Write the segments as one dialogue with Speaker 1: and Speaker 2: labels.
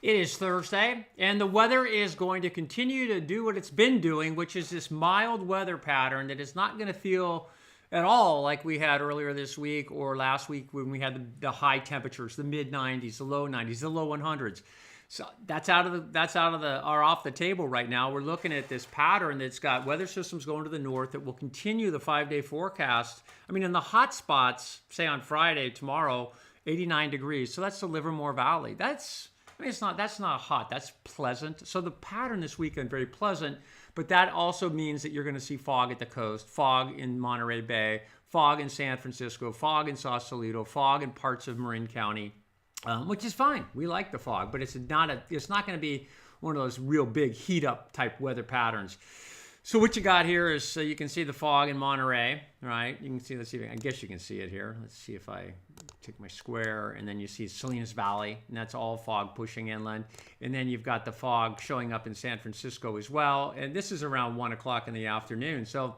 Speaker 1: It is Thursday, and the weather is going to continue to do what it's been doing, which is this mild weather pattern that is not going to feel at all like we had earlier this week or last week when we had the high temperatures, the mid 90s, the low 90s, the low 100s. So that's off the table right now. We're looking at this pattern that's got weather systems going to the north that will continue the 5-day forecast. I mean, in the hot spots, say on Friday, tomorrow, 89 degrees. So that's the Livermore Valley. That's not hot. That's pleasant. So the pattern this weekend, very pleasant, but that also means that you're going to see fog at the coast, fog in Monterey Bay, fog in San Francisco, fog in Sausalito, fog in parts of Marin County, which is fine. We like the fog, but it's not going to be one of those real big heat up type weather patterns. So what you got here is you can see the fog in Monterey, right? You can see, I guess you can see it here. Let's see if I take my square, and then you see Salinas Valley, and that's all fog pushing inland. And then you've got the fog showing up in San Francisco as well. And this is around 1 o'clock in the afternoon. So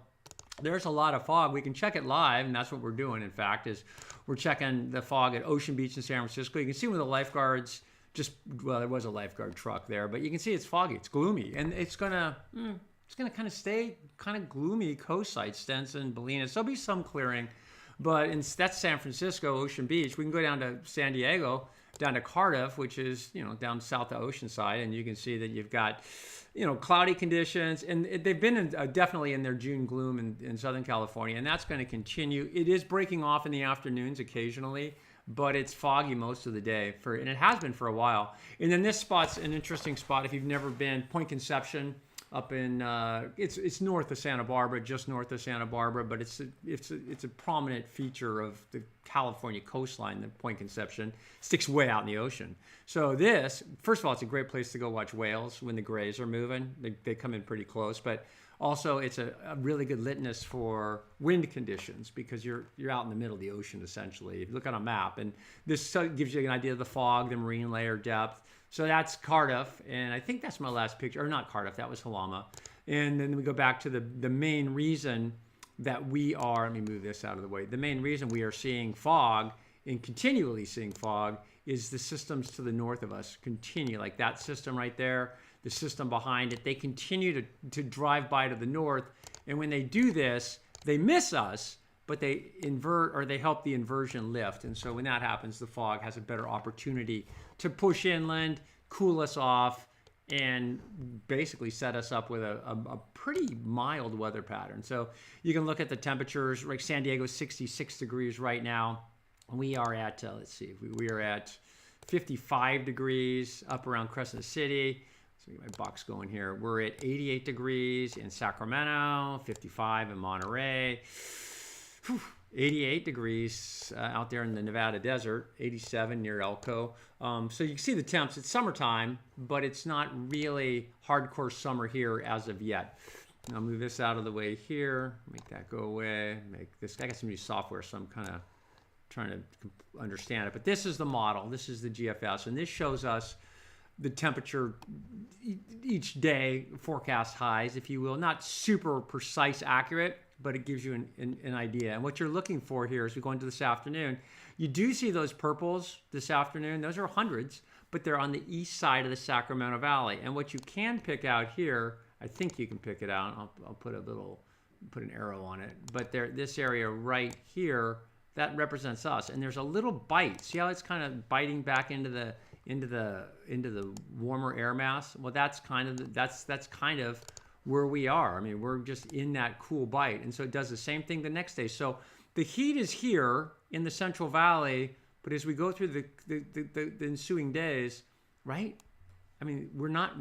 Speaker 1: there's a lot of fog. We can check it live, and that's what we're doing, in fact, is we're checking the fog at Ocean Beach in San Francisco. You can see where the lifeguards there was a lifeguard truck there, but you can see it's foggy, it's gloomy, and it's going to kind of stay kind of gloomy coastside, Stetson, Bolinas. There'll be some clearing, but that's San Francisco, Ocean Beach. We can go down to San Diego, down to Cardiff, which is, down south of Oceanside, and you can see that you've got, cloudy conditions, and they've been definitely in their June gloom in Southern California, and that's going to continue. It is breaking off in the afternoons occasionally, but it's foggy most of the day, and it has been for a while. And then this spot's an interesting spot if you've never been, Point Conception, up in it's north of Santa Barbara, just north of Santa Barbara, but it's a prominent feature of the California coastline. The Point Conception sticks way out in the ocean. So first of all, it's a great place to go watch whales when the grays are moving. They come in pretty close, but also it's a really good litmus for wind conditions because you're out in the middle of the ocean essentially. If you look on a map, and this gives you an idea of the fog, the marine layer depth. So that's Cardiff, and I think that's my last picture. Or not Cardiff, that was Halama. And then we go back to the main reason that let me move this out of the way. The main reason we are seeing fog and continually seeing fog is the systems to the north of us continue. Like that system right there, the system behind it, they continue to drive by to the north. And when they do this, they miss us, but they invert or they help the inversion lift. And so when that happens, the fog has a better opportunity to push inland, cool us off, and basically set us up with a pretty mild weather pattern. So you can look at the temperatures. Like San Diego is 66 degrees right now. We are at, we are at 55 degrees up around Crescent City. So get my box going here. We're at 88 degrees in Sacramento, 55 in Monterey. 88 degrees out there in the Nevada desert, 87 near Elko. So you can see the temps. It's summertime, but it's not really hardcore summer here as of yet. I'll move this out of the way here, make that go away, I got some new software, so I'm kind of trying to understand it. But this is the model. This is the GFS, and this shows us the temperature each day, forecast highs, if you will. Not super precise, accurate, but it gives you an idea. And what you're looking for here as we go into this afternoon, you do see those purples this afternoon. Those are hundreds, but they're on the east side of the Sacramento Valley. And what you can pick out here, I think you can pick it out. I'll put an arrow on it. But this area right here, that represents us. And there's a little bite. See how it's kind of biting back into the warmer air mass? Well, that's kind of where we are. I mean, we're just in that cool bite. And so it does the same thing the next day. So the heat is here in the Central Valley, but as we go through the ensuing days, right? I mean, we're not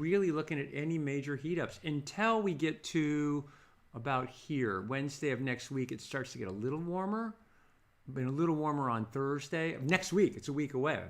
Speaker 1: really looking at any major heat ups until we get to about here. Wednesday of next week, it starts to get a little warmer, but a little warmer on Thursday. Next week, it's a week away.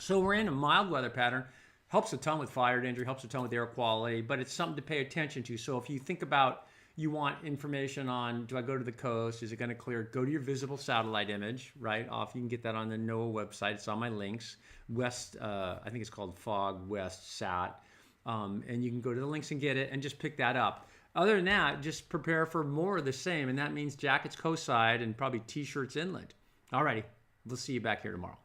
Speaker 1: So we're in a mild weather pattern. Helps a ton with fire danger, helps a ton with air quality, but it's something to pay attention to. So if you think about, you want information on, do I go to the coast? Is it going to clear? Go to your visible satellite image, right? You can get that on the NOAA website. It's on my links. I think it's called Fog West Sat. And you can go to the links and get it and just pick that up. Other than that, just prepare for more of the same. And that means jackets coastside and probably t-shirts inland. Alrighty, we'll see you back here tomorrow.